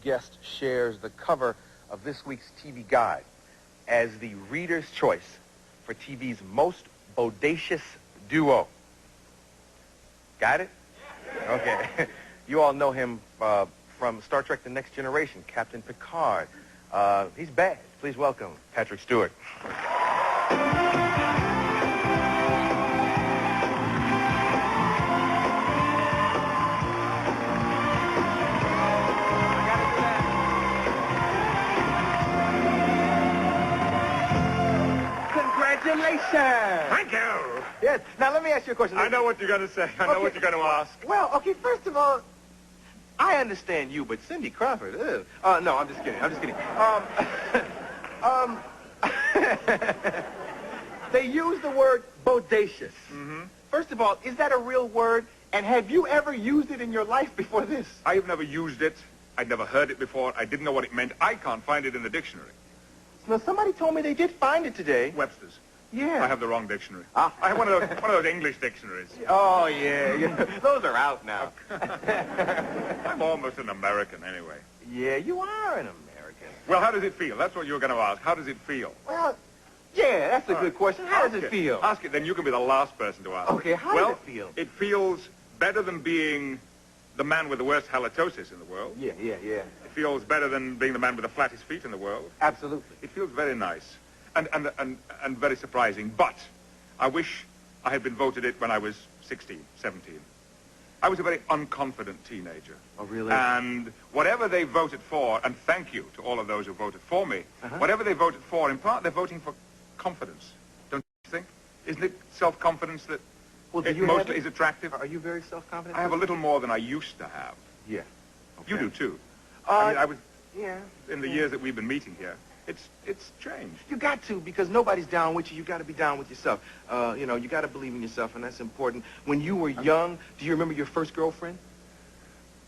guest shares the cover of this week's TV Guide as the reader's choice for TV's most bodacious duo. Got it? Okay. You all know him from Star Trek The Next Generation, Captain Picard. He's bad. Please welcome Patrick Stewart. Congratulations! Thank you! Yes. Now, let me ask you a question. I know what you're going to say. I know what you're going to ask. Well, okay, first of all, I understand you, but Cindy Crawford, ugh. No, I'm just kidding. I'm just kidding. They use the word bodacious. Mm-hmm. First of all, is that a real word? And have you ever used it in your life before this? I have never used it. I'd never heard it before. I didn't know what it meant. I can't find it in the dictionary. Now, somebody told me they did find it today. Webster's. Yeah. I have the wrong dictionary. Ah. I have one of those English dictionaries. Oh, yeah. Those are out now. I'm almost an American anyway. Yeah, you are an American. Well, how does it feel? That's what you were going to ask. How does it feel? Well, yeah, that's a good question. How does it feel? Ask it, then you can be the last person to ask. Okay, how does it feel? It feels better than being the man with the worst halitosis in the world. Yeah. It feels better than being the man with the flattest feet in the world. Absolutely. It feels very nice and very surprising. But I wish I had been voted it when I was 16, 17. I was a very unconfident teenager. Oh, really? And whatever they voted for, and thank you to all of those who voted for me, whatever they voted for, in part, they're voting for confidence. Don't you think? Isn't it self-confidence that mostly is attractive? Are you very self-confident? I have a little more than I used to have. Yeah. Okay. You do, too. I was... Yeah. In the years that we've been meeting here, it's changed. You got to, because nobody's down with you. You got to be down with yourself. You got to believe in yourself, and that's important. When you were young, do you remember your first girlfriend?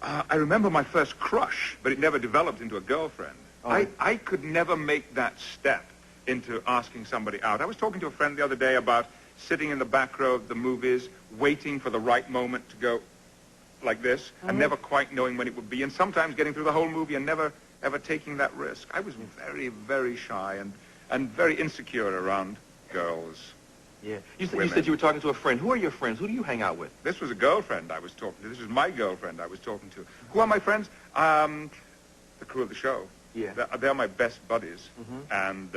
I remember my first crush, but it never developed into a girlfriend. Oh. I could never make that step into asking somebody out. I was talking to a friend the other day about sitting in the back row of the movies, waiting for the right moment to go like this, and never quite knowing when it would be, and sometimes getting through the whole movie and never ever taking that risk. I was very, very shy and very insecure around girls. Yeah. You said you were talking to a friend. Who are your friends? Who do you hang out with? This was a girlfriend I was talking to. This was my girlfriend I was talking to. Who are my friends? The crew of the show. Yeah. They're my best buddies. And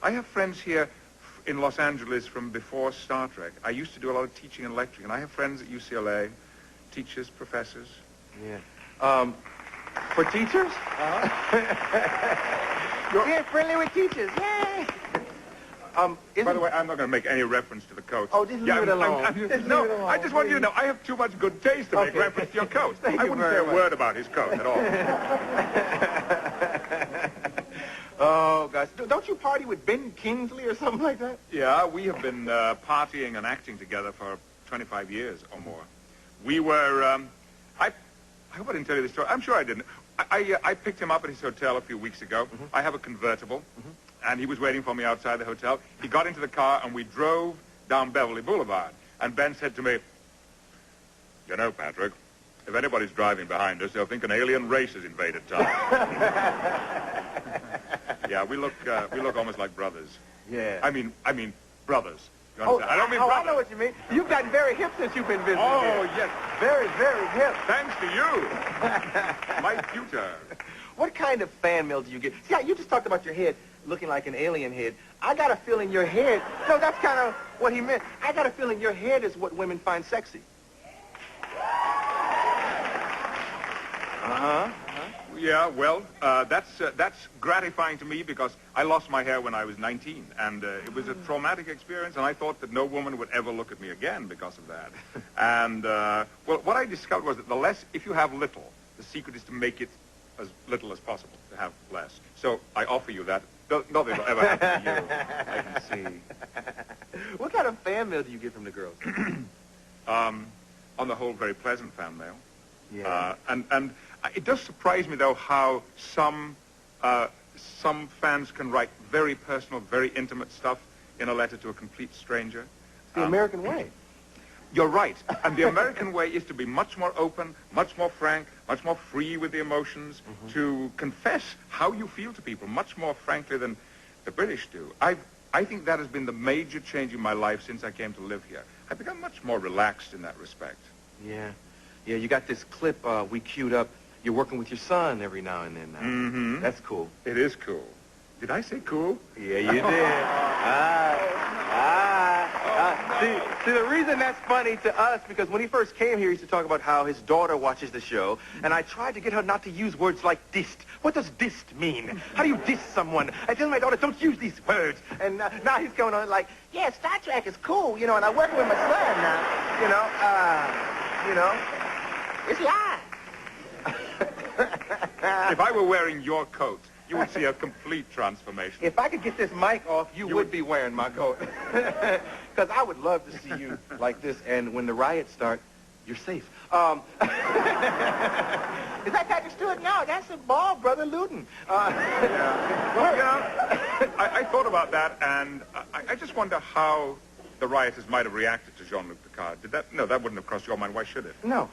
I have friends here in Los Angeles from before Star Trek. I used to do a lot of teaching and lecturing, and I have friends at UCLA, teachers, professors. Yeah. For teachers? You're being friendly with teachers. Yay! By the way, I'm not going to make any reference to the coat. Oh, just leave it alone. No, I just want you to know, I have too much good taste to make reference to your coat. I wouldn't say a word about his coat at all. Oh, gosh. Don't you party with Ben Kingsley or something like that? Yeah, we have been partying and acting together for 25 years or more. We were, I hope I didn't tell you this story. I'm sure I didn't. I picked him up at his hotel a few weeks ago. I have a convertible, and he was waiting for me outside the hotel. He got into the car, and we drove down Beverly Boulevard. And Ben said to me, "You know, Patrick, if anybody's driving behind us, they'll think an alien race has invaded town." Yeah, we look almost like brothers. Yeah. I mean, brothers. You understand? I don't mean brothers. I know what you mean. You've gotten very hip since you've been visiting here. Yes. Very, very hip. Thanks to you. My tutor. What kind of fan mail do you get? See, you just talked about your head looking like an alien head. I got a feeling your head... No, that's kind of what he meant. I got a feeling your head is what women find sexy. Yeah, well, that's gratifying to me because I lost my hair when I was 19, and it was a traumatic experience, and I thought that no woman would ever look at me again because of that. And, well, what I discovered was that if you have little, the secret is to make it as little as possible, to have less. So I offer you that. Nothing will ever happen to you, I can see. What kind of fan mail do you get from the girls? On the whole, very pleasant fan mail. Yeah. And it does surprise me, though, how some fans can write very personal, very intimate stuff in a letter to a complete stranger. It's the American way. You're right. And the American way is to be much more open, much more frank, much more free with the emotions, to confess how you feel to people much more frankly than the British do. I think that has been the major change in my life since I came to live here. I've become much more relaxed in that respect. Yeah. Yeah, you got this clip we queued up. You're working with your son every now and then now. Mm-hmm. That's cool. It is cool. Did I say cool? Yeah, you did. See, the reason that's funny to us, because when he first came here, he used to talk about how his daughter watches the show, and I tried to get her not to use words like dissed. What does dissed mean? How do you diss someone? I tell my daughter, don't use these words. And now he's going on like, yeah, Star Trek is cool, you know, and I'm working with my son now, It's yeah. If I were wearing your coat, you would see a complete transformation. If I could get this mic off, you would be wearing my coat. Because I would love to see you like this, and when the riots start, you're safe. Is that Patrick Stewart? No, that's a ball, Brother Luton. Yeah. Well, I thought about that, and I just wonder how the rioters might have reacted to Jean-Luc Picard. No, that wouldn't have crossed your mind. Why should it? No.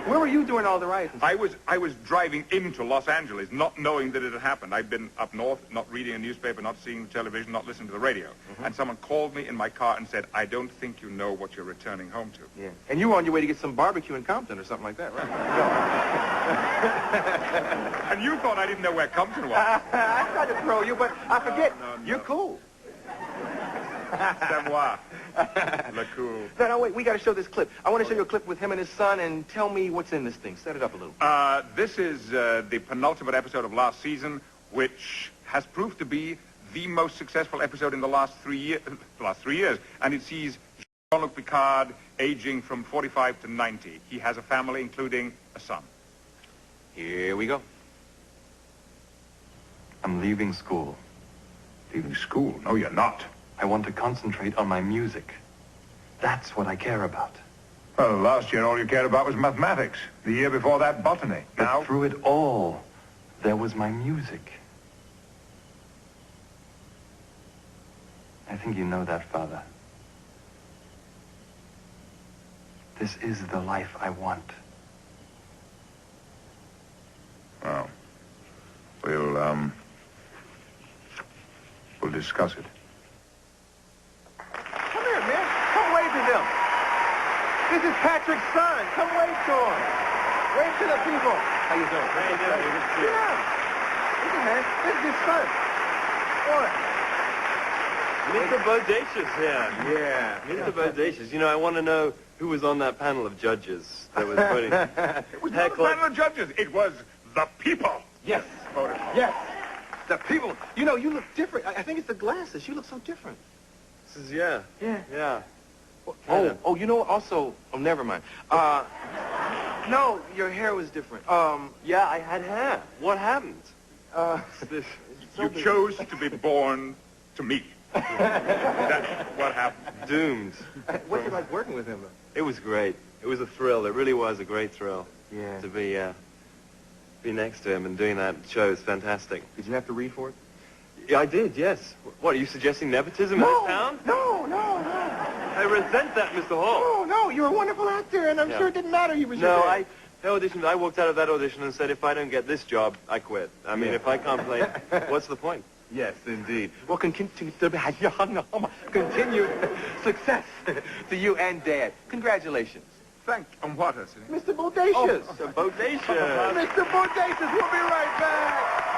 Where were you during all the riots? I was driving into Los Angeles, not knowing that it had happened. I'd been up north, not reading a newspaper, not seeing television, not listening to the radio. And someone called me in my car and said, I don't think you know what you're returning home to. Yeah. And you were on your way to get some barbecue in Compton or something like that, right? And you thought I didn't know where Compton was. I tried to throw you, but I forget. No. You're cool. Savoir. Le cool. No, wait. We got to show this clip. I want to show you a clip with him and his son, and tell me what's in this thing. Set it up a little. This is the penultimate episode of last season, which has proved to be the most successful episode in the last 3 years. And it sees Jean-Luc Picard aging from 45 to 90. He has a family, including a son. Here we go. I'm leaving school. Leaving school? No, you're not. I want to concentrate on my music. That's what I care about. Well, last year all you cared about was mathematics. The year before that, botany. But through it all, there was my music. I think you know that, Father. This is the life I want. Well, we'll discuss it. Come here, man. Come wave to him. This is Patrick's son. Come wave to him. Wave to the people. How you doing? How you doing? Good to see you. Yeah. Listen, man. This is his son. What? Mr. Bodacious here. Yeah. Mr. Bodacious. You know, I want to know who was on that panel of judges that was voting. It was not a panel of judges. It was the people. Yes. Voted. Yes. The people. You know, you look different. I think it's the glasses. You look so different. This is, yeah. Oh, you know, also, never mind. No, your hair was different. Yeah, I had hair. What happened? You chose to be born to me. That's what happened. Doomed. What's it like working with him, though? It was great. It was a thrill. It really was a great thrill. Yeah. To be next to him and doing that show is fantastic. Did you have to read for it? Yeah, I did, yes. What, are you suggesting nepotism in this town? No. I resent that, Mr. Hall. No, you're a wonderful actor, and I'm sure it didn't matter. He was your dad. I walked out of that audition and said, if I don't get this job, I quit. I mean, if I can't play, what's the point? Yes, indeed. Well, continued success to you and Dad. Congratulations. On what, Arsenio? Mr. Bodacious. Mr. Bodacious. Mr. Bodacious, we'll be right back.